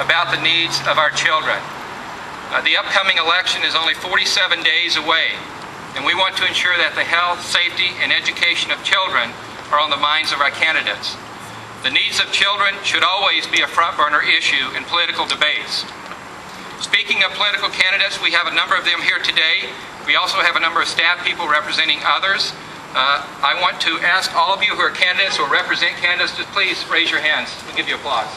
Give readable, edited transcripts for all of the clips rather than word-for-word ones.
about the needs of our children. The upcoming election is only 47 days away, and we want to ensure that the health, safety, and education of children are on the minds of our candidates. The needs of children should always be a front-burner issue in political debates. Speaking of political candidates, we have a number of them here today. We also have a number of staff people representing others. I want to ask all of you who are candidates or represent candidates to please raise your hands. We'll give you applause.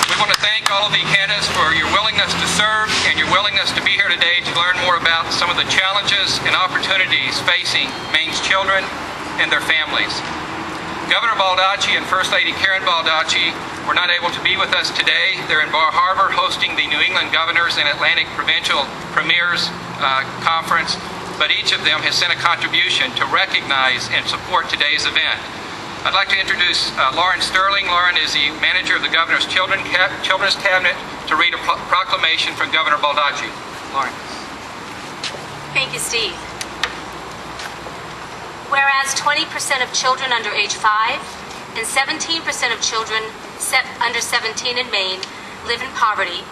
We want to thank all of the candidates for your willingness to serve and your willingness to be here today to learn more about some of the challenges and opportunities facing Maine's children and their families. Governor Baldacci and First Lady Karen Baldacci were not able to be with us today. They're in Bar Harbor hosting the New England Governors and Atlantic Provincial Premiers Conference, but each of them has sent a contribution to recognize and support today's event. I'd like to introduce Lauren Sterling. Lauren is the manager of the Governor's Children's Cabinet to read a proclamation from Governor Baldacci. Lauren. Thank you, Steve. Whereas 20% of children under age 5 and 17% of children under 17 in Maine live in poverty,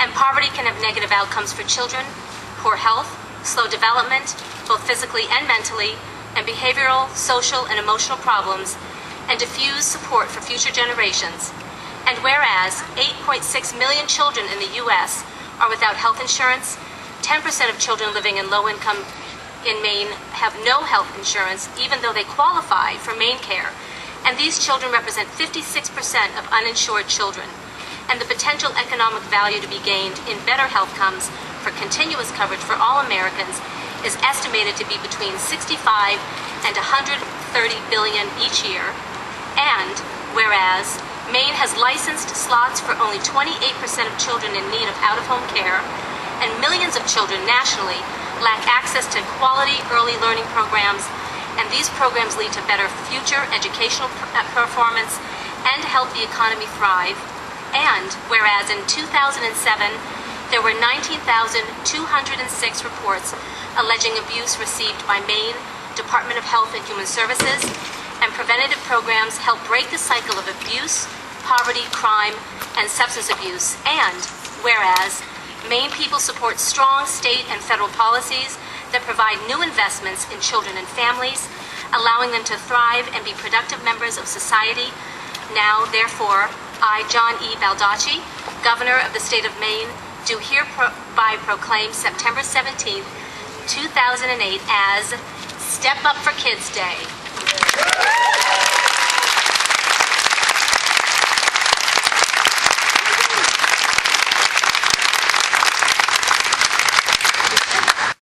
and poverty can have negative outcomes for children: poor health, slow development, both physically and mentally, and behavioral, social, and emotional problems, and diffuse support for future generations. And whereas 8.6 million children in the U.S. are without health insurance, 10% of children living in low income in Maine have no health insurance, even though they qualify for Maine Care. And these children represent 56% of uninsured children. And the potential economic value to be gained in better health comes for continuous coverage for all Americans is estimated to be between 65 and 130 billion each year. And whereas Maine has licensed slots for only 28% of children in need of out-of-home care, and millions of children nationally lack access to quality early learning programs, and these programs lead to better future educational performance and help the economy thrive. And whereas in 2007, there were 19,206 reports alleging abuse received by Maine Department of Health and Human Services, and preventative programs help break the cycle of abuse, poverty, crime, and substance abuse. And whereas Maine people support strong state and federal policies that provide new investments in children and families, allowing them to thrive and be productive members of society. Now, therefore, I, John E. Baldacci, Governor of the state of Maine, do hereby proclaim September 17th, 2008 as Step Up for Kids Day.